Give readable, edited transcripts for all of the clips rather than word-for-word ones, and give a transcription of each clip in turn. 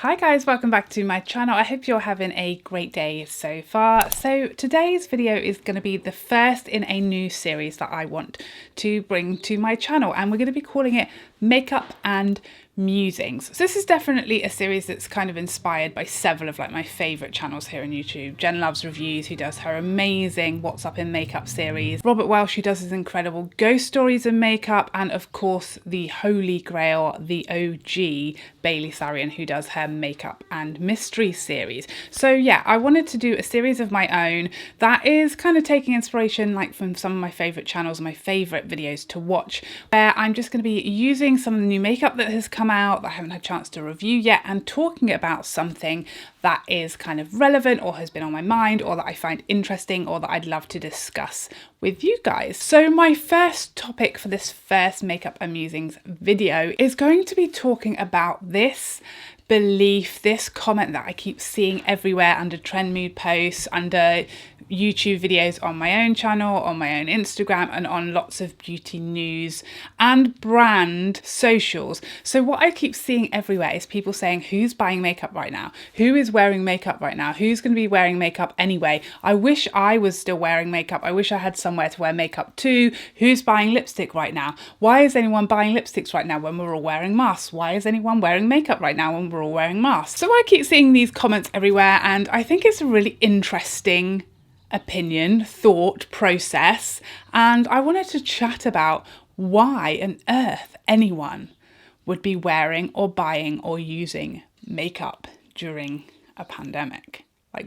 Hi guys, welcome back to my channel. I hope you're having a great day so far. So today's video is going to be the first in a new series that I want to bring to my channel, and we're going to be calling it Makeup and Musings. So this is definitely a series that's kind of inspired by several of my favourite channels here on YouTube. Jen Loves Reviews, who does her amazing What's Up in Makeup series. Robert Welsh, who does his incredible Ghost Stories in Makeup. And of course, the Holy Grail, the OG, Bailey Sarian, who does her Makeup and Mystery series. So yeah, I wanted to do a series of my own that is kind of taking inspiration from some of my favourite channels, my favourite videos to watch, where I'm just going to be using some of the new makeup that has come out that I haven't had a chance to review yet, and talking about something that is kind of relevant or has been on my mind or that I find interesting or that I'd love to discuss with you guys. So my first topic for this first Makeup and Musings video is going to be talking about this belief, this comment that I keep seeing everywhere under trend mood posts, under YouTube videos on my own channel, on my own Instagram, and on lots of beauty news and brand socials. So what I keep seeing everywhere is people saying, who's buying makeup right now? Who is wearing makeup right now? Who's going to be wearing makeup anyway? I wish I was still wearing makeup. I wish I had somewhere to wear makeup too. Who's buying lipstick right now? Why is anyone buying lipsticks right now when we're all wearing masks? Why is anyone wearing makeup right now when we're all wearing masks? So I keep seeing these comments everywhere, and I think it's a really interesting opinion, thought process, and I wanted to chat about why on earth anyone would be wearing or buying or using makeup during a pandemic.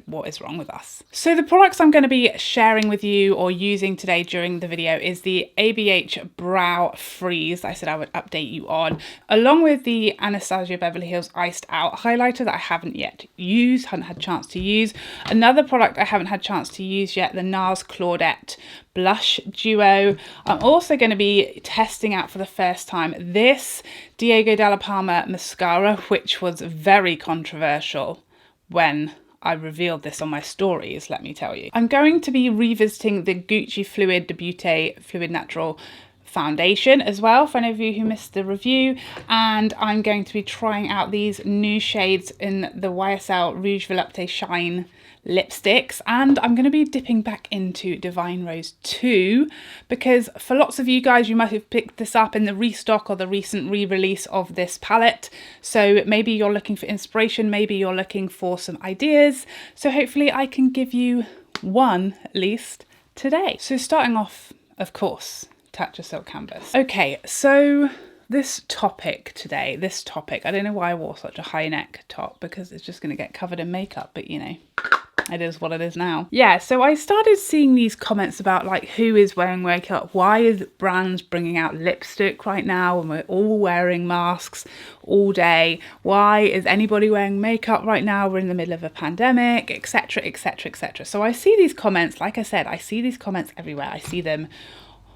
What is wrong with us? So the products I'm going to be sharing with you or using today during the video is the ABH Brow Freeze I said I would update you on, along with the Anastasia Beverly Hills Iced Out Highlighter that I haven't yet used, hadn't had a chance to use. Another product I haven't had a chance to use yet, the Nars Claudette Blush Duo. I'm also going to be testing out for the first time this Diego Dalla Palma mascara, which was very controversial when I revealed this on my stories, let me tell you. I'm going to be revisiting the Gucci Fluide de Beauté Fluid Natural foundation as well, for any of you who missed the review, and I'm going to be trying out these new shades in the YSL Rouge Volupté Shine lipsticks, and I'm going to be dipping back into Divine Rose 2 because for lots of you guys, you might have picked this up in the restock or the recent re-release of this palette, so maybe you're looking for inspiration, maybe you're looking for some ideas, so hopefully I can give you one at least today. So starting off, of course, Tatcha Silk Canvas. Okay, so this topic today, I don't know why I wore such a high neck top because it's just going to get covered in makeup, but you know, it is what it is now. Yeah, so I started seeing these comments about who is wearing makeup, why is brands bringing out lipstick right now when we're all wearing masks all day, why is anybody wearing makeup right now, we're in the middle of a pandemic, etc, etc, etc. So I see these comments, like I said, I see these comments everywhere. I see them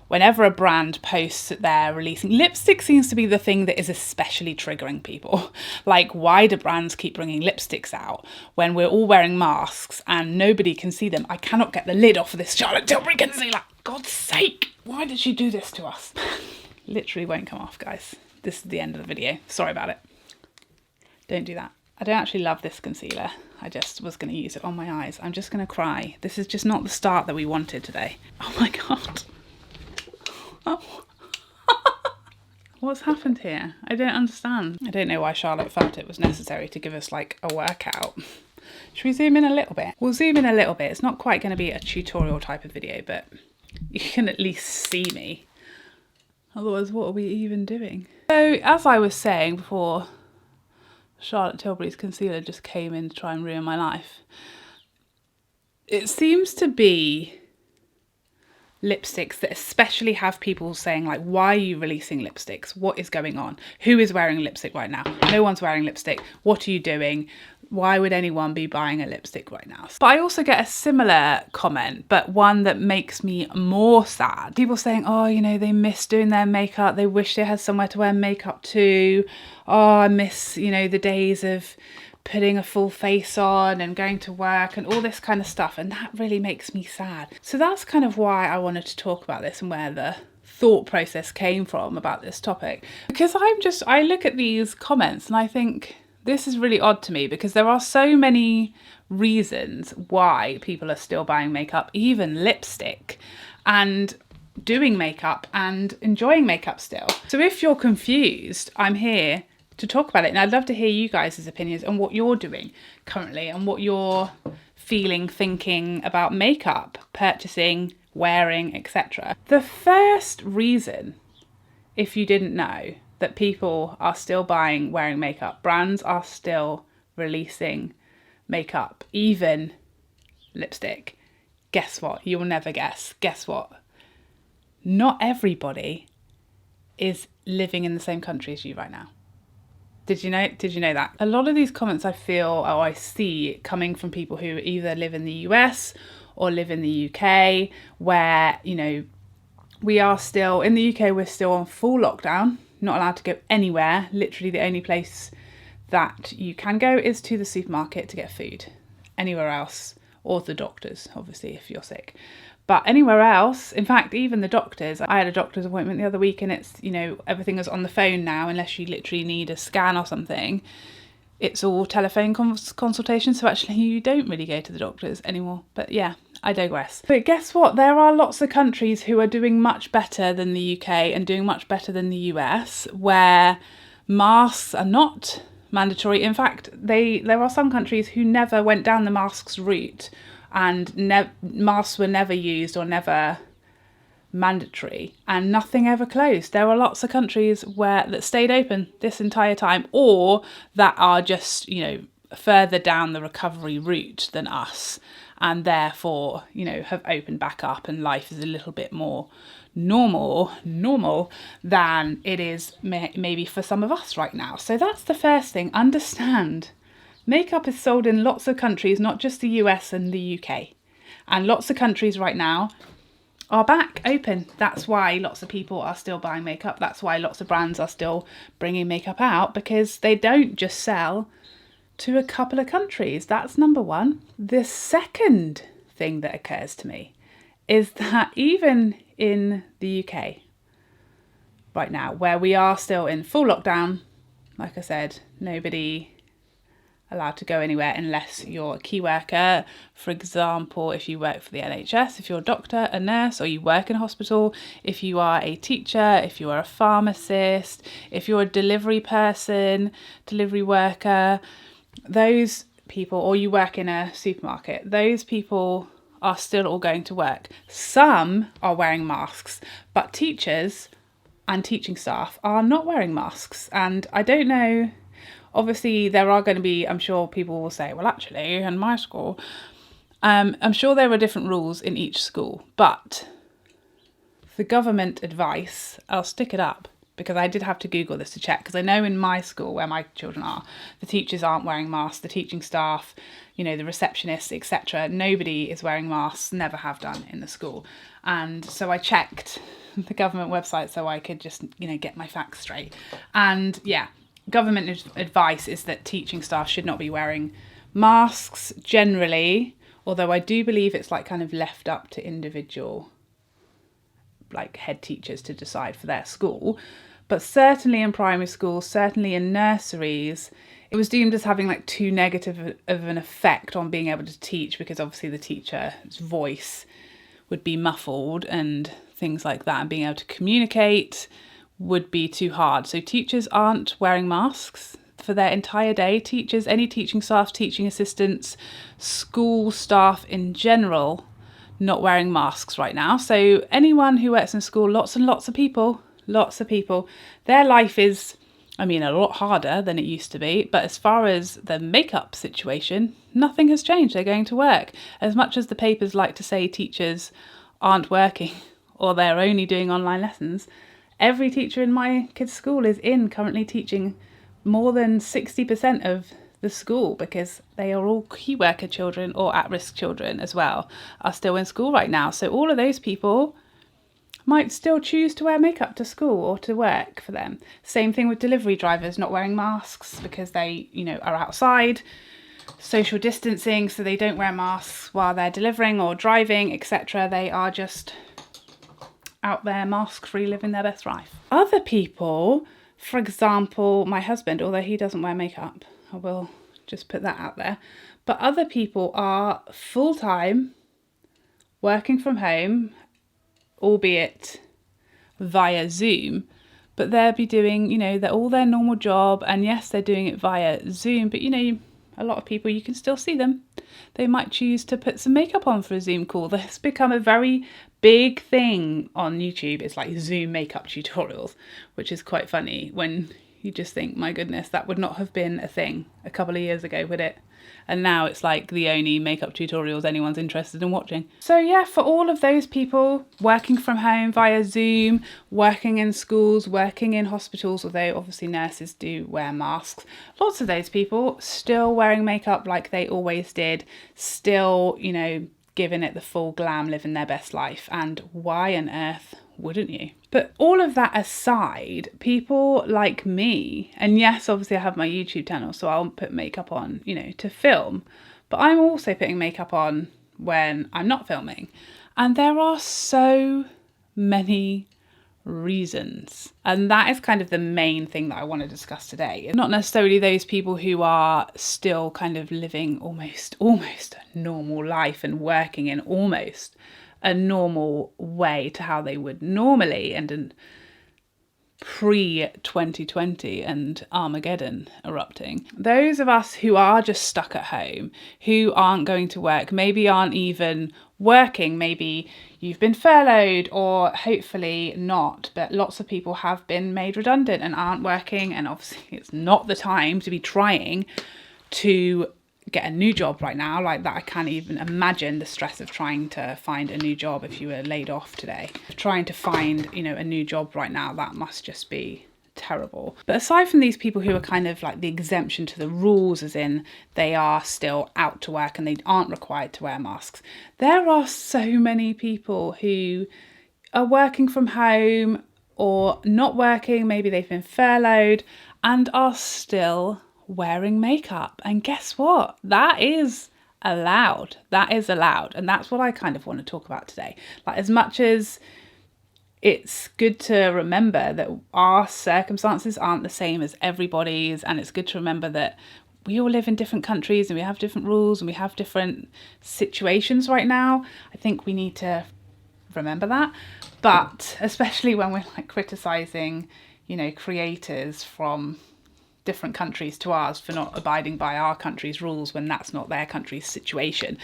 whenever a brand posts that they're releasing. Lipstick seems to be the thing that is especially triggering people. Why do brands keep bringing lipsticks out when we're all wearing masks and nobody can see them? I cannot get the lid off of this Charlotte Tilbury concealer. God's sake, why did she do this to us? Literally won't come off, guys. This is the end of the video. Sorry about it. Don't do that. I don't actually love this concealer. I just was going to use it on my eyes. I'm just going to cry. This is just not the start that we wanted today. Oh my God. Oh. What's happened here? I don't understand. I don't know why Charlotte felt it was necessary to give us a workout. Should we zoom in a little bit? We'll zoom in a little bit. It's not quite going to be a tutorial type of video, but you can at least see me. Otherwise, what are we even doing? So, as I was saying before Charlotte Tilbury's concealer just came in to try and ruin my life, it seems to be lipsticks that especially have people saying why are you releasing lipsticks? What is going on? Who is wearing lipstick right now? No one's wearing lipstick. What are you doing? Why would anyone be buying a lipstick right now? But I also get a similar comment, but one that makes me more sad. People saying, oh, you know, they miss doing their makeup. They wish they had somewhere to wear makeup too. Oh, I miss, you know, the days of putting a full face on and going to work and all this kind of stuff, and that really makes me sad. So that's kind of why I wanted to talk about this and where the thought process came from about this topic, because I look at these comments and I think This is really odd to me because there are so many reasons why people are still buying makeup, even lipstick, and doing makeup and enjoying makeup still. So if you're confused, I'm here to talk about it, and I'd love to hear you guys' opinions on what you're doing currently and what you're feeling, thinking about makeup, purchasing, wearing, etc. The first reason, if you didn't know, that people are still buying, wearing makeup, brands are still releasing makeup, even lipstick. Guess what? You will never guess. Guess what? Not everybody is living in the same country as you right now. Did you know that? A lot of these comments I feel, or I see, coming from people who either live in the US or live in the UK, where, you know, we are still, in the UK, we're still on full lockdown, not allowed to go anywhere. Literally the only place that you can go is to the supermarket to get food. Anywhere else, or the doctors, obviously, if you're sick. But anywhere else, in fact, even the doctors, I had a doctor's appointment the other week, and it's, you know, everything is on the phone now, unless you literally need a scan or something. It's all telephone consultation, so actually you don't really go to the doctors anymore. But yeah, I digress. But guess what? There are lots of countries who are doing much better than the UK and doing much better than the US, where masks are not mandatory. In fact, there are some countries who never went down the masks route, and masks were never used or never mandatory, and nothing ever closed. There are lots of countries that stayed open this entire time, or that are just, you know, further down the recovery route than us, and therefore, you know, have opened back up, and life is a little bit more normal than it is maybe for some of us right now. So that's the first thing. Understand, makeup is sold in lots of countries, not just the US and the UK, and lots of countries right now are back open. That's why lots of people are still buying makeup. That's why lots of brands are still bringing makeup out, because they don't just sell to a couple of countries. That's number one. The second thing that occurs to me is that even in the UK right now, where we are still in full lockdown, like I said, nobody allowed to go anywhere unless you're a key worker. For example, if you work for the NHS, if you're a doctor, a nurse, or you work in a hospital, if you are a teacher, if you are a pharmacist, if you're a delivery person, delivery worker, those people, or you work in a supermarket, those people are still all going to work. Some are wearing masks, but teachers and teaching staff are not wearing masks. And I don't know, obviously there are going to be, I'm sure people will say, well, actually, in my school, I'm sure there are different rules in each school, but the government advice, I'll stick it up, because I did have to Google this to check, because I know in my school, where my children are, the teachers aren't wearing masks, the teaching staff, you know, the receptionists, etc. Nobody is wearing masks, never have done in the school. And so I checked the government website so I could just, you know, get my facts straight. And yeah, government advice is that teaching staff should not be wearing masks generally, although I do believe it's like kind of left up to individual, like head teachers to decide for their school. But certainly in primary schools, certainly in nurseries, it was deemed as having like too negative of an effect on being able to teach, because obviously the teacher's voice would be muffled and things like that, and being able to communicate would be too hard. So teachers aren't wearing masks for their entire day. Teachers, any teaching staff, teaching assistants, school staff in general, not wearing masks right now. So anyone who works in school, lots and lots of people, their life is, I mean, a lot harder than it used to be. But as far as the makeup situation, nothing has changed. They're going to work. As much as the papers like to say teachers aren't working or they're only doing online lessons, every teacher in my kids' school is currently teaching. More than 60% of the school, because they are all key worker children or at-risk children as well, are still in school right now. So all of those people might still choose to wear makeup to school or to work for them. Same thing with delivery drivers not wearing masks because they, you know, are outside, social distancing, so they don't wear masks while they're delivering or driving, etc. They are just out there mask-free, living their best life. Other people, for example, my husband, although he doesn't wear makeup, I will just put that out there. But other people are full-time, working from home, albeit via Zoom, but they'll be doing, you know, all their normal job, and yes, they're doing it via Zoom, but you know, a lot of people, you can still see them. They might choose to put some makeup on for a Zoom call. That's become a very big thing on YouTube. It's like Zoom makeup tutorials, which is quite funny when you just think, my goodness, that would not have been a thing a couple of years ago, would it? And now it's like the only makeup tutorials anyone's interested in watching. So yeah, for all of those people working from home via Zoom, working in schools, working in hospitals, although obviously nurses do wear masks, lots of those people still wearing makeup like they always did, still, you know, giving it the full glam, living their best life. And why on earth wouldn't you? But all of that aside, people like me, and yes, obviously I have my YouTube channel, so I'll put makeup on, you know, to film, but I'm also putting makeup on when I'm not filming. And there are so many reasons. And that is kind of the main thing that I want to discuss today. Not necessarily those people who are still kind of living almost a normal life and working in almost a normal way to how they would normally, and in pre-2020 and Armageddon erupting. Those of us who are just stuck at home, who aren't going to work, maybe aren't even working, maybe you've been furloughed, or hopefully not, but lots of people have been made redundant and aren't working, and obviously it's not the time to be trying to get a new job right now. Like that, I can't even imagine the stress of trying to find a new job if you were laid off today. Trying to find, you know, a new job right now, that must just be terrible. But aside from these people who are kind of like the exemption to the rules, as in they are still out to work and they aren't required to wear masks, there are so many people who are working from home or not working, maybe they've been furloughed, and are still wearing makeup. And guess what? That is allowed. That is allowed. And that's what I kind of want to talk about today. Like, as much as it's good to remember that our circumstances aren't the same as everybody's, and it's good to remember that we all live in different countries and we have different rules and we have different situations right now. I think we need to remember that. But especially when we're like criticizing, you know, creators from different countries to ours for not abiding by our country's rules when that's not their country's situation.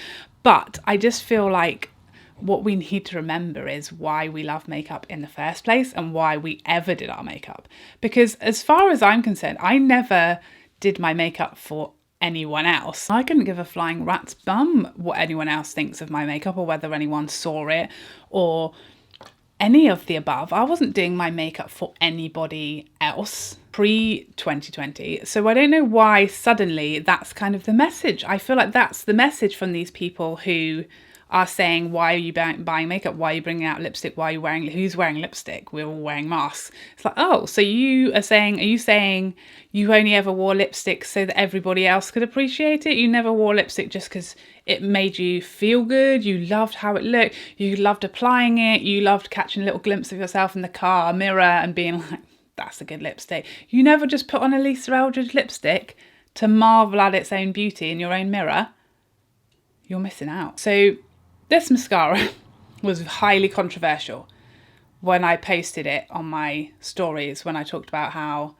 But I just feel like what we need to remember is why we love makeup in the first place and why we ever did our makeup. Because as far as I'm concerned, I never did my makeup for anyone else. I couldn't give a flying rat's bum what anyone else thinks of my makeup or whether anyone saw it or any of the above. I wasn't doing my makeup for anybody else pre-2020. So I don't know why suddenly that's kind of the message. I feel like that's the message from these people who are saying, why are you buying makeup? Why are you bringing out lipstick? Why are you wearing, who's wearing lipstick? We're all wearing masks. It's like, oh, so are you saying you only ever wore lipstick so that everybody else could appreciate it? You never wore lipstick just because it made you feel good? You loved how it looked. You loved applying it. You loved catching a little glimpse of yourself in the car mirror and being like, that's a good lipstick. You never just put on a Lisa Eldridge lipstick to marvel at its own beauty in your own mirror. You're missing out. So this mascara was highly controversial when I posted it on my stories, when I talked about how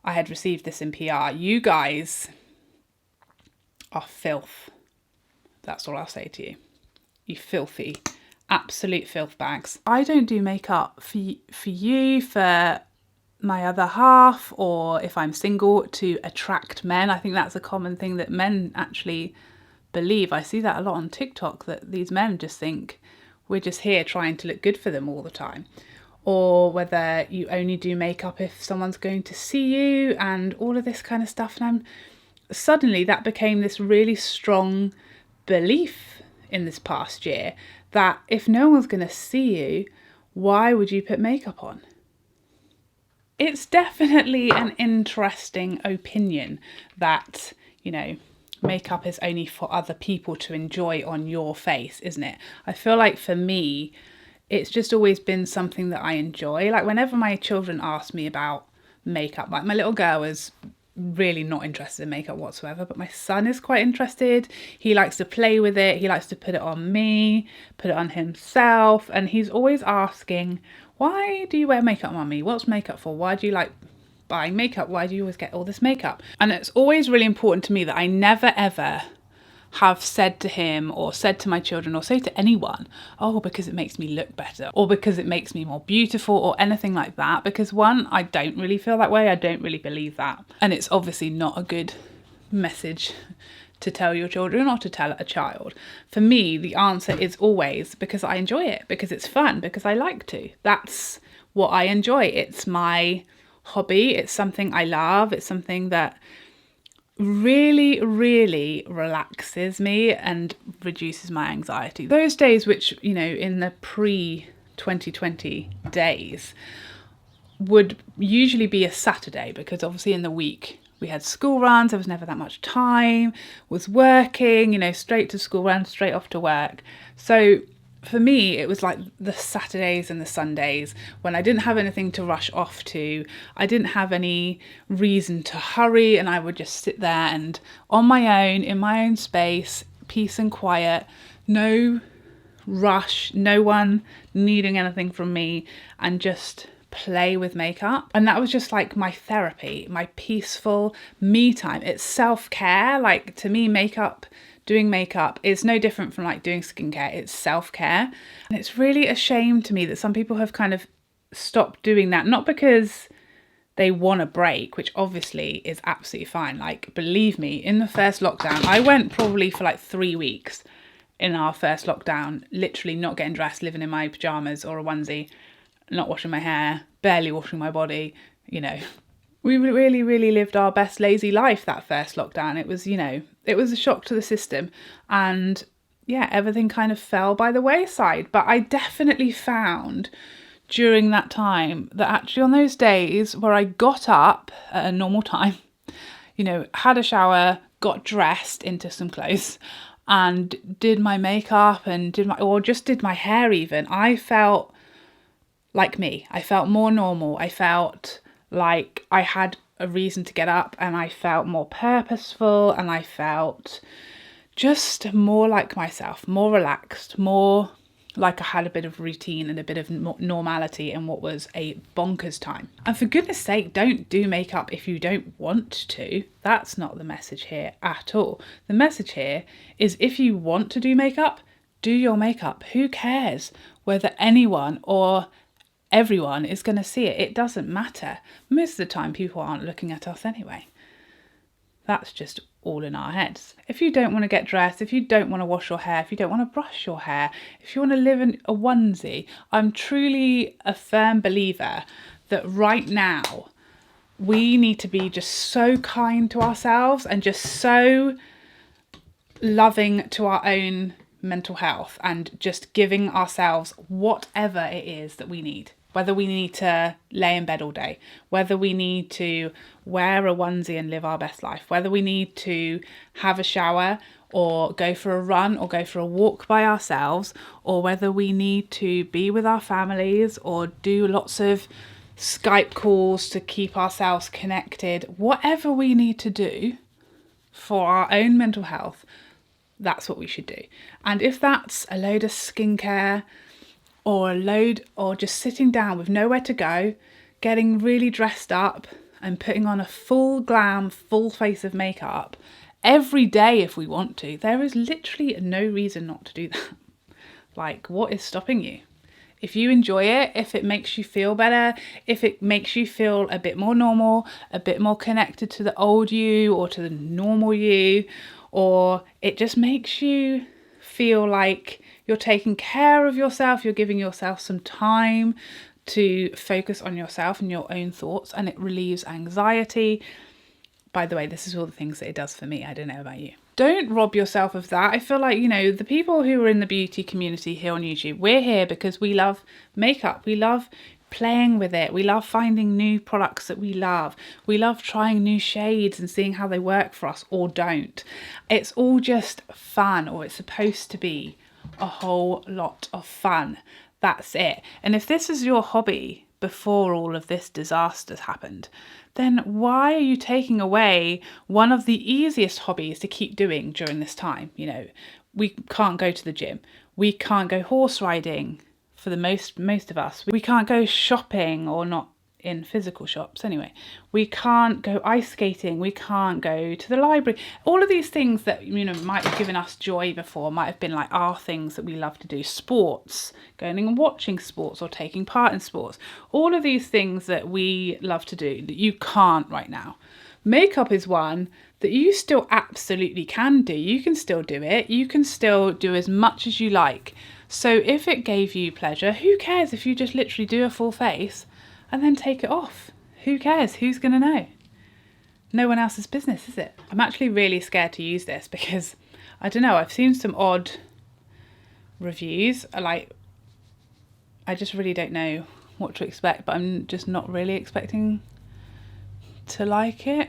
I had received this in PR. You guys are filth. That's all I'll say to you. You filthy, absolute filth bags. I don't do makeup for you, for my other half, or if I'm single, to attract men. I think that's a common thing that men actually believe. I see that a lot on TikTok, that these men just think we're just here trying to look good for them all the time. Or whether you only do makeup if someone's going to see you and all of this kind of stuff. And suddenly that became this really strong belief in this past year that if no one's going to see you, why would you put makeup on? It's definitely an interesting opinion that, you know, makeup is only for other people to enjoy on your face, isn't it? I feel like for me, it's just always been something that I enjoy. Like whenever my children ask me about makeup, like my little girl is really not interested in makeup whatsoever, but my son is quite interested. He likes to play with it. He likes to put it on me, put it on himself, and he's always asking, why do you wear makeup, mummy? What's makeup for? Why do you like buying makeup? Why do you always get all this makeup? And it's always really important to me that I never ever have said to him or said to my children or say to anyone, oh, because it makes me look better or because it makes me more beautiful or anything like that, because one, I don't really feel that way. I don't really believe that, and it's obviously not a good message to tell your children or to tell a child. For me, the answer is always because I enjoy it, because it's fun, because I like to. That's what I enjoy. It's my hobby. It's something I love. It's something that really, really relaxes me and reduces my anxiety. Those days which, you know, in the pre-2020 days would usually be a Saturday, because obviously in the week we had school runs, there was never that much time, was working, you know, straight to school run, straight off to work. So for me, it was like the Saturdays and the Sundays when I didn't have anything to rush off to. I didn't have any reason to hurry, and I would just sit there and on my own, in my own space, peace and quiet, no rush, no one needing anything from me, and just play with makeup. And that was just like my therapy, my peaceful me time. It's self-care. Like, to me, doing makeup is no different from like doing skincare. It's self-care. And it's really a shame to me that some people have kind of stopped doing that, not because they want a break, which obviously is absolutely fine. Like, believe me, in the first lockdown, I went probably for like 3 weeks in our first lockdown, literally not getting dressed, living in my pajamas or a onesie, not washing my hair, barely washing my body, you know. We really, really lived our best lazy life that first lockdown. It was, you know, it was a shock to the system. And yeah, everything kind of fell by the wayside. But I definitely found during that time that actually on those days where I got up at a normal time, you know, had a shower, got dressed into some clothes and did my makeup and did my hair even, I felt like me. I felt more normal. I felt like I had a reason to get up, and I felt more purposeful, and I felt just more like myself, more relaxed, more like I had a bit of routine and a bit of normality in what was a bonkers time. And for goodness sake, don't do makeup if you don't want to. That's not the message here at all. The message here is if you want to do makeup, do your makeup. Who cares whether anyone or everyone is going to see it? It doesn't matter. Most of the time people aren't looking at us anyway. That's just all in our heads. If you don't want to get dressed, if you don't want to wash your hair, if you don't want to brush your hair, if you want to live in a onesie, I'm truly a firm believer that right now we need to be just so kind to ourselves and just so loving to our own mental health, and just giving ourselves whatever it is that we need. Whether we need to lay in bed all day, whether we need to wear a onesie and live our best life, whether we need to have a shower or go for a run or go for a walk by ourselves, or whether we need to be with our families or do lots of Skype calls to keep ourselves connected, whatever we need to do for our own mental health, that's what we should do. And if that's a load of skincare or just sitting down with nowhere to go, getting really dressed up and putting on a full glam, full face of makeup every day if we want to, there is literally no reason not to do that. Like, what is stopping you? If you enjoy it, if it makes you feel better, if it makes you feel a bit more normal, a bit more connected to the old you or to the normal you, or it just makes you feel like you're taking care of yourself, you're giving yourself some time to focus on yourself and your own thoughts, and it relieves anxiety. By the way, this is all the things that it does for me. I don't know about you. Don't rob yourself of that. I feel like, you know, the people who are in the beauty community here on YouTube, we're here because we love makeup. We love playing with it. We love finding new products that we love. We love trying new shades and seeing how they work for us or don't. It's all just fun, or it's supposed to be a whole lot of fun. That's it. And if this is your hobby, before all of this disaster's happened, then why are you taking away one of the easiest hobbies to keep doing during this time? You know, we can't go to the gym. We can't go horse riding for the most of us. We can't go shopping, or not in physical shops anyway. We can't go ice skating. We can't go to the library. All of these things that, you know, might have given us joy before, might have been like our things that we love to do. Sports, going and watching sports or taking part in sports. All of these things that we love to do that you can't right now. Makeup is one that you still absolutely can do. You can still do it. You can still do as much as you like. So if it gave you pleasure, who cares if you just literally do a full face and then take it off? Who cares? Who's going to know? No one else's business, is it? I'm actually really scared to use this because, I don't know, I've seen some odd reviews. Like, I just really don't know what to expect, but I'm just not really expecting to like it.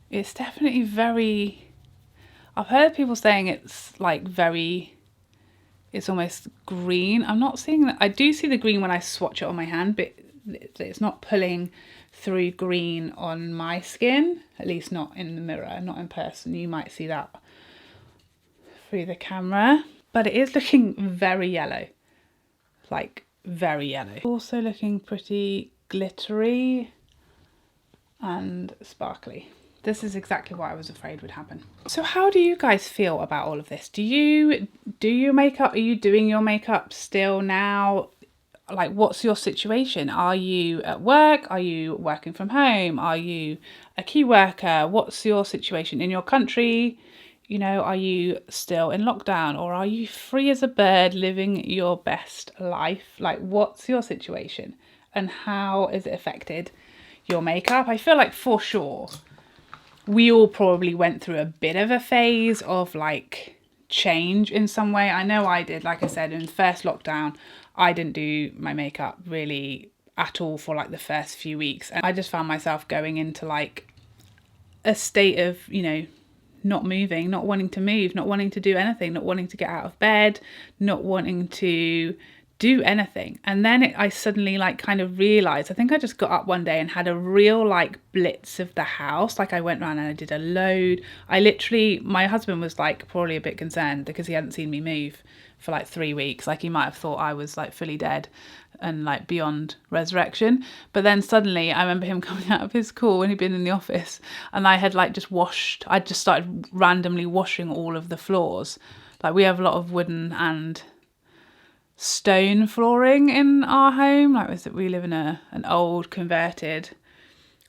It's definitely very... I've heard people saying it's like very... It's almost green. I'm not seeing that. I do see the green when I swatch it on my hand, but it's not pulling through green on my skin, at least not in the mirror, not in person. You might see that through the camera, but it is looking very yellow, like very yellow. Also looking pretty glittery and sparkly. This is exactly what I was afraid would happen. So how do you guys feel about all of this? Do you do your makeup? Are you doing your makeup still now? Like, what's your situation? Are you at work? Are you working from home? Are you a key worker? What's your situation in your country? You know, are you still in lockdown, or are you free as a bird living your best life? Like, what's your situation and how is it affected your makeup? I feel like for sure we all probably went through a bit of a phase of like change in some way. I know I did. Like I said, in the first lockdown, I didn't do my makeup really at all for like the first few weeks. And I just found myself going into like a state of, you know, not moving, not wanting to move, not wanting to do anything, not wanting to get out of bed, not wanting to do anything. And then I suddenly like kind of realized, I think I just got up one day and had a real like blitz of the house. Like I went around and I did a load. I literally, my husband was like probably a bit concerned because he hadn't seen me move for like 3 weeks. Like he might have thought I was like fully dead and like beyond resurrection. But then suddenly I remember him coming out of his call when he'd been in the office, and I had like just washed, I just started randomly washing all of the floors. Like we have a lot of wooden and stone flooring in our home. Like we live in an old converted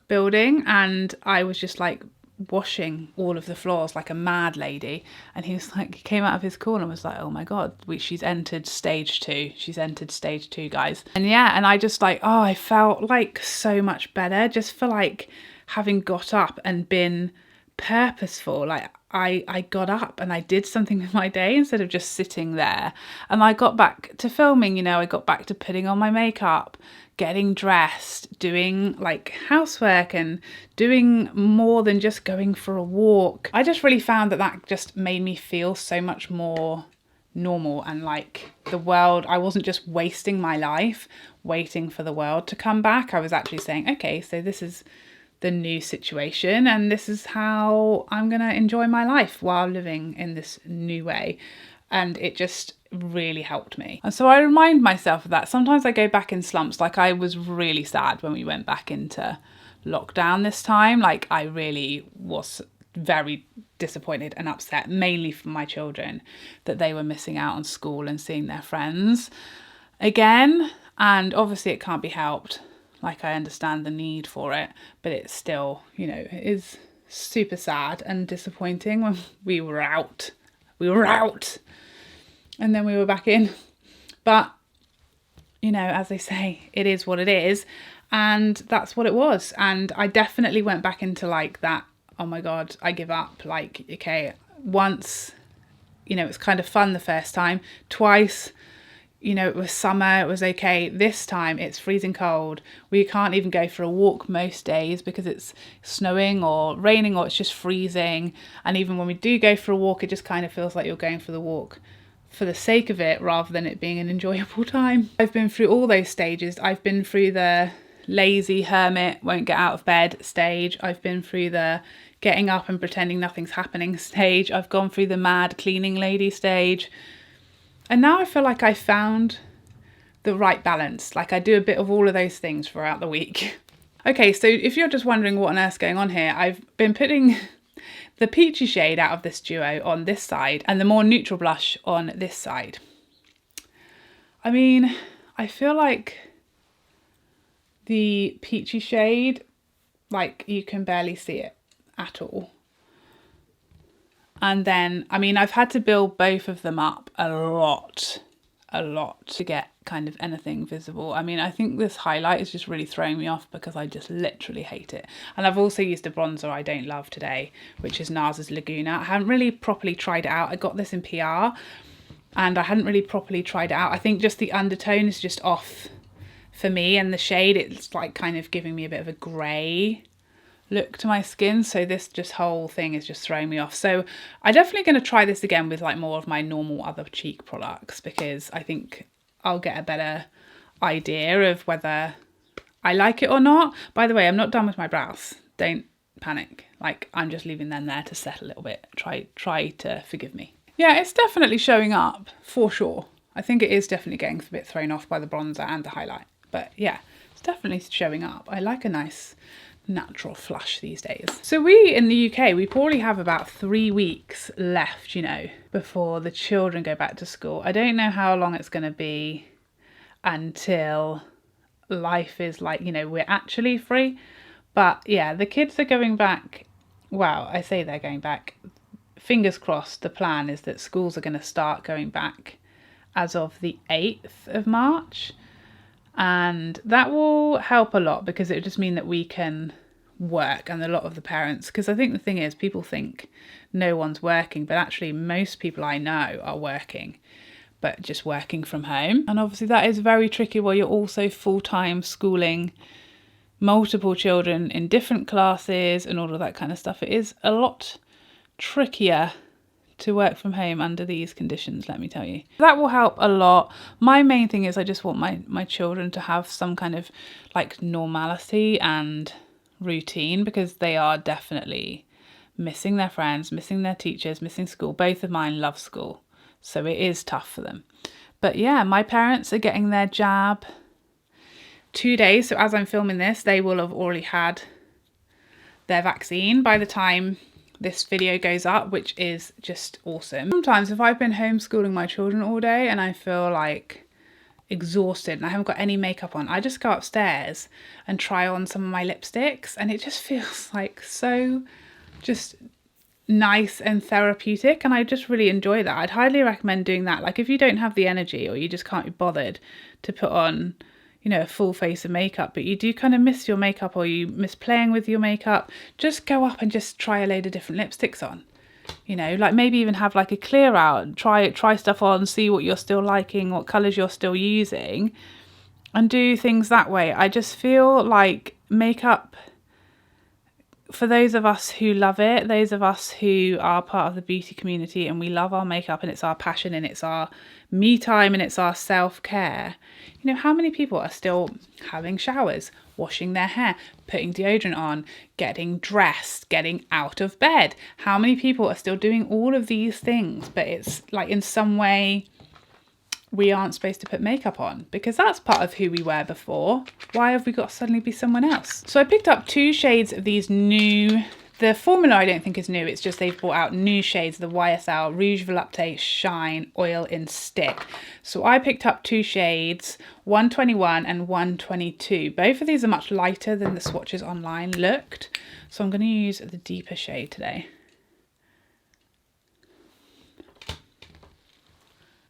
building, and I was just like washing all of the floors like a mad lady. And he was like, he came out of his call and was like, oh my god, she's entered stage 2. She's entered stage 2, guys. And yeah, and I just like, oh, I felt like so much better just for like having got up and been purposeful. Like I got up and I did something with my day instead of just sitting there. And I got back to filming, you know, I got back to putting on my makeup, getting dressed, doing like housework and doing more than just going for a walk. I just really found that just made me feel so much more normal and like the world, I wasn't just wasting my life waiting for the world to come back. I was actually saying, okay, so this is the new situation and this is how I'm gonna enjoy my life while living in this new way. And it just really helped me. And so I remind myself of that. Sometimes I go back in slumps. Like I was really sad when we went back into lockdown this time. Like I really was very disappointed and upset, mainly for my children, that they were missing out on school and seeing their friends again. And obviously it can't be helped. Like I understand the need for it, but it's still, you know, it is super sad and disappointing when we were out. We were out and then we were back in. But, you know, as they say, it is what it is. And that's what it was. And I definitely went back into like that, oh my God, I give up. Like, okay, once, you know, it's kind of fun the first time. Twice, you know, it was summer, it was okay. This time it's freezing cold. We can't even go for a walk most days because it's snowing or raining or it's just freezing. And even when we do go for a walk, it just kind of feels like you're going for the walk for the sake of it rather than it being an enjoyable time. I've been through all those stages. I've been through the lazy hermit, won't get out of bed stage. I've been through the getting up and pretending nothing's happening stage. I've gone through the mad cleaning lady stage. And now I feel like I found the right balance. Like I do a bit of all of those things throughout the week. Okay, so if you're just wondering what on earth's going on here, I've been putting the peachy shade out of this duo on this side and the more neutral blush on this side. I mean, I feel like the peachy shade, like you can barely see it at all. And then, I mean, I've had to build both of them up a lot to get kind of anything visible. I mean, I think this highlight is just really throwing me off because I just literally hate it. And I've also used a bronzer I don't love today, which is Nars Laguna. I haven't really properly tried it out. I got this in PR and I hadn't really properly tried it out. I think just the undertone is just off for me, and the shade, it's like kind of giving me a bit of a grey look to my skin, so this just whole thing is just throwing me off. So I'm definitely going to try this again with like more of my normal other cheek products, because I think I'll get a better idea of whether I like it or not. By the way, I'm not done with my brows, don't panic, like I'm just leaving them there to set a little bit. Try to forgive me. Yeah, it's definitely showing up for sure. I think it is definitely getting a bit thrown off by the bronzer and the highlight, but yeah, it's definitely showing up. I like a nice natural flush these days. So we in the UK, we probably have about 3 weeks left, you know, before the children go back to school. I don't know how long it's going to be until life is like, you know, we're actually free. But yeah, the kids are going back. Well, I say they're going back. Fingers crossed, the plan is that schools are going to start going back as of the 8th of March. And that will help a lot, because it would just mean that we can work, and a lot of the parents, because I think the thing is, people think no one's working, but actually most people I know are working, but just working from home. And obviously that is very tricky while you're also full-time schooling multiple children in different classes and all of that kind of stuff. It is a lot trickier to work from home under these conditions, let me tell you. That will help a lot. My main thing is I just want my children to have some kind of like normality and routine, because they are definitely missing their friends, missing their teachers, missing school. Both of mine love school, so it is tough for them. But yeah, my parents are getting their jab 2 days, so as I'm filming this, they will have already had their vaccine by the time this video goes up, which is just awesome. Sometimes if I've been homeschooling my children all day and I feel like exhausted and I haven't got any makeup on, I just go upstairs and try on some of my lipsticks, and it just feels like so just nice and therapeutic, and I just really enjoy that. I'd highly recommend doing that. Like if you don't have the energy, or you just can't be bothered to put on, you know, a full face of makeup, but you do kind of miss your makeup, or you miss playing with your makeup, just go up and just try a load of different lipsticks on. You know, like maybe even have like a clear out, try stuff on, see what you're still liking, what colours you're still using, and do things that way. I just feel like makeup, for those of us who love it, those of us who are part of the beauty community and we love our makeup and it's our passion and it's our me time and it's our self-care, you know, how many people are still having showers, washing their hair, putting deodorant on, getting dressed, getting out of bed? How many people are still doing all of these things, but it's like in some way we aren't supposed to put makeup on, because that's part of who we were before. Why have we got to suddenly be someone else? So I picked up 2 shades of these new, the formula I don't think is new, it's just they've brought out new shades, the YSL Rouge Volupté Shine Oil in Stick. So I picked up 2 shades, 121 and 122. Both of these are much lighter than the swatches online looked. So I'm going to use the deeper shade today.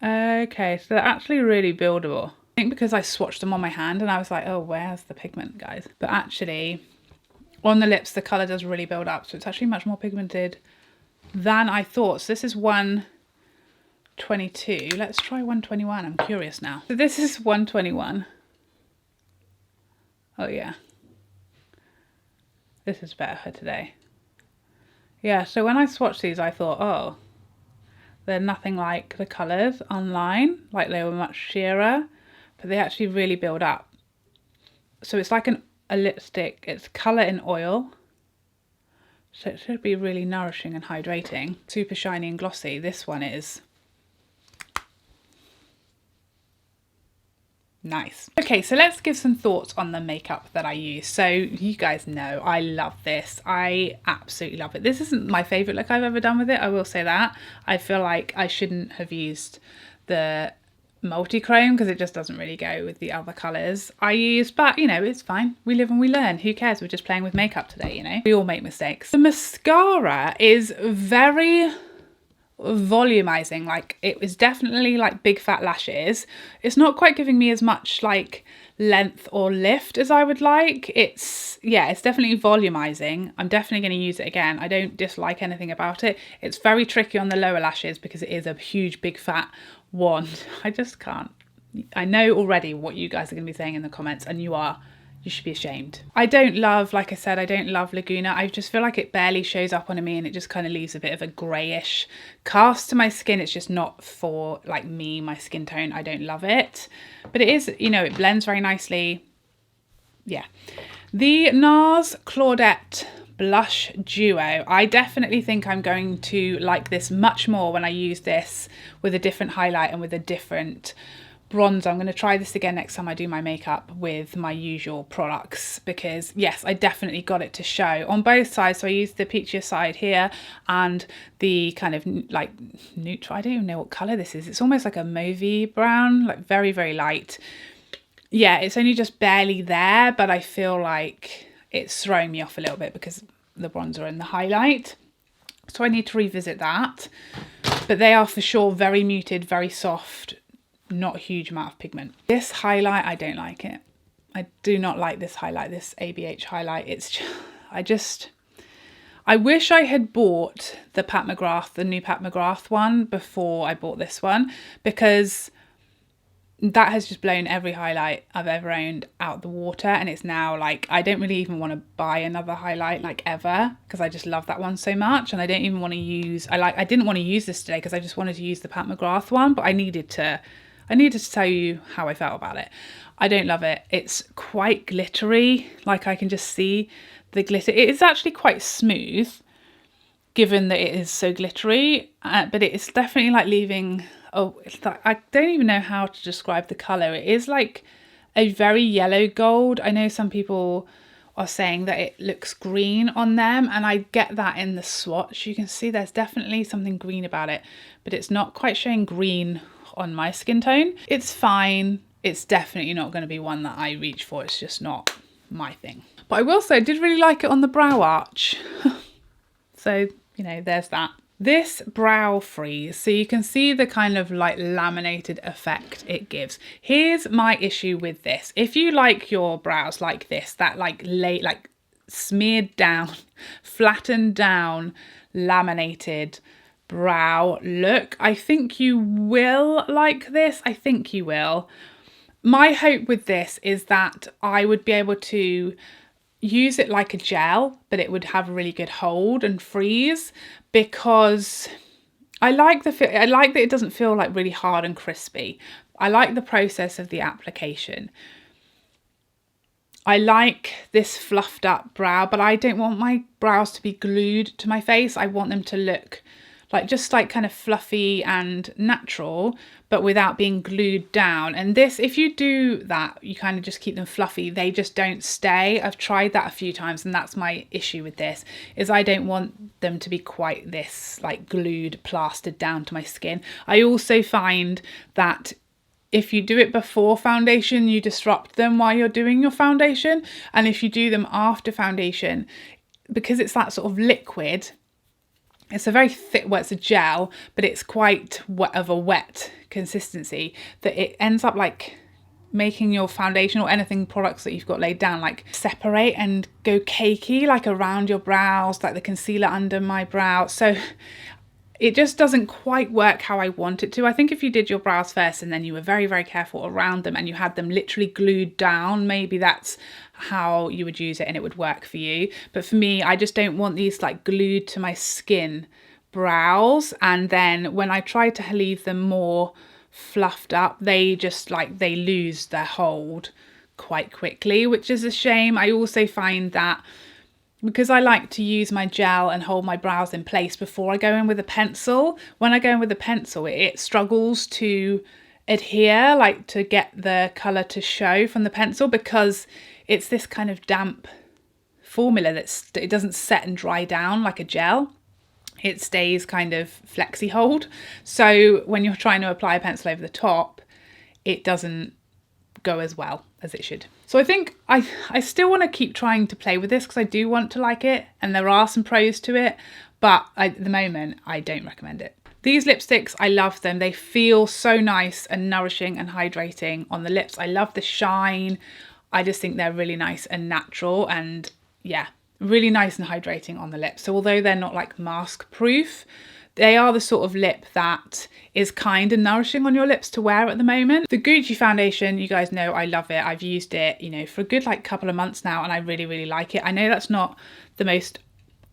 Okay, so they're actually really buildable. I think because I swatched them on my hand and I was like, oh, where's the pigment, guys? But actually, on the lips, the colour does really build up. So it's actually much more pigmented than I thought. So this is 122. Let's try 121. I'm curious now. So this is 121. Oh, yeah. This is better for today. Yeah, so when I swatched these, I thought, oh, They're nothing like the colours online, like they were much sheerer, but they actually really build up. So it's like a lipstick, it's colour in oil. So it should be really nourishing and hydrating. Super shiny and glossy. This one is nice. Okay, so let's give some thoughts on the makeup that I use. So you guys know I love this. I absolutely love it. This isn't my favourite look I've ever done with it, I will say that. I feel like I shouldn't have used the multi-chrome because it just doesn't really go with the other colours I use, but you know, it's fine. We live and we learn. Who cares? We're just playing with makeup today, you know? We all make mistakes. The mascara is very volumizing. Like, it was definitely like big fat lashes. It's not quite giving me as much like length or lift as I would like. It's definitely volumizing. I'm definitely going to use it again. I don't dislike anything about it. It's very tricky on the lower lashes because it is a huge big fat wand. I just can't. I know already what you guys are going to be saying in the comments, and you should be ashamed. I don't love, like I said, I don't love Laguna. I just feel like it barely shows up on me, and it just kind of leaves a bit of a greyish cast to my skin. It's just not for like me, my skin tone. I don't love it, but it is, you know, it blends very nicely. Yeah. The Nars Claudette Blush Duo. I definitely think I'm going to like this much more when I use this with a different highlight and with a different bronzer. I'm going to try this again next time I do my makeup with my usual products, because yes, I definitely got it to show on both sides. So I used the peachier side here and the kind of like neutral, I don't even know what colour this is. It's almost like a mauvey brown, like very, very light. Yeah, it's only just barely there, but I feel like it's throwing me off a little bit because the bronzer and the highlight. So I need to revisit that. But they are for sure very muted, very soft, not a huge amount of pigment. This highlight, I don't like it. I do not like this highlight, this ABH highlight. It's just, I wish I had bought the Pat McGrath, the new Pat McGrath one before I bought this one, because that has just blown every highlight I've ever owned out the water. And it's now like, I don't really even want to buy another highlight like ever, because I just love that one so much. And I don't even want to use, I didn't want to use this today because I just wanted to use the Pat McGrath one, but I needed to tell you how I felt about it. I don't love it. It's quite glittery. Like, I can just see the glitter. It is actually quite smooth, given that it is so glittery, but it is definitely like leaving, it's like, I don't even know how to describe the colour. It is like a very yellow gold. I know some people are saying that it looks green on them, and I get that in the swatch. You can see there's definitely something green about it, but it's not quite showing green on my skin tone. It's fine. It's definitely not going to be one that I reach for. It's just not my thing. But I will say I did really like it on the brow arch. So, you know, there's that. This brow freeze, so you can see the kind of like laminated effect it gives. Here's my issue with this. If you like your brows like this, that like smeared down, flattened down, laminated brow look, I think you will like this. I think you will. My hope with this is that I would be able to use it like a gel, but it would have a really good hold and freeze, because I like that it doesn't feel like really hard and crispy. I like the process of the application. I like this fluffed up brow, but I don't want my brows to be glued to my face. I want them to look like just like kind of fluffy and natural, but without being glued down. And this, if you do that, you kind of just keep them fluffy, they just don't stay. I've tried that a few times, and that's my issue with this, is I don't want them to be quite this like glued, plastered down to my skin. I also find that if you do it before foundation, you disrupt them while you're doing your foundation. And if you do them after foundation, because it's that sort of liquid, it's a very thick, well, it's a gel, but it's quite of a wet consistency, that it ends up like making your foundation or anything products that you've got laid down like separate and go cakey, like around your brows, like the concealer under my brow. So it just doesn't quite work how I want it to. I think if you did your brows first and then you were very, very careful around them and you had them literally glued down, maybe that's how you would use it and it would work for you. But for me, I just don't want these like glued to my skin brows, and then when I try to leave them more fluffed up, they just like, they lose their hold quite quickly, which is a shame. I also find that because I like to use my gel and hold my brows in place before I go in with a pencil, when I go in with a pencil, it struggles to adhere, like to get the colour to show from the pencil, because it's this kind of damp formula it doesn't set and dry down like a gel. It stays kind of flexi hold. So when you're trying to apply a pencil over the top, it doesn't go as well as it should. So I think I still want to keep trying to play with this because I do want to like it, and there are some pros to it, but at the moment I don't recommend it. These lipsticks, I love them. They feel so nice and nourishing and hydrating on the lips. I love the shine. I just think they're really nice and natural, and yeah, really nice and hydrating on the lips. So although they're not like mask proof, they are the sort of lip that is kind and nourishing on your lips to wear at the moment. The Gucci foundation, you guys know I love it. I've used it, you know, for a good like couple of months now, and I really, really like it. I know that's not the most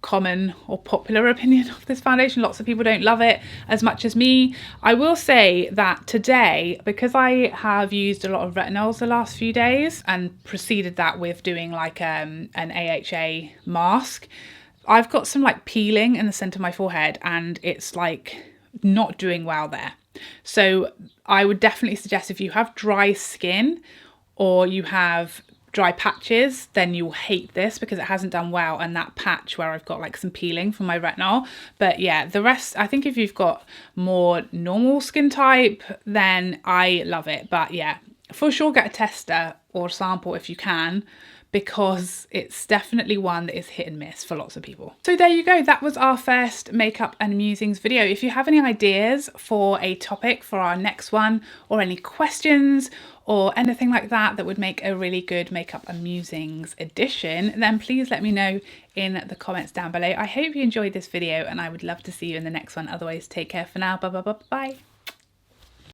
common or popular opinion of this foundation. Lots of people don't love it as much as me. I will say that today, because I have used a lot of retinols the last few days and preceded that with doing like an AHA mask, I've got some like peeling in the center of my forehead, and it's like not doing well there. So I would definitely suggest, if you have dry skin or you have dry patches, then you'll hate this because it hasn't done well, and that patch where I've got like some peeling from my retinol. But yeah, the rest, I think if you've got more normal skin type, then I love it. But yeah, for sure get a tester or a sample if you can, because it's definitely one that is hit and miss for lots of people. So there you go, that was our first makeup and musings video. If you have any ideas for a topic for our next one, or any questions or anything like that that would make a really good makeup and musings edition, then please let me know in the comments down below. I hope you enjoyed this video, and I would love to see you in the next one. Otherwise, take care for now. Bye bye bye bye.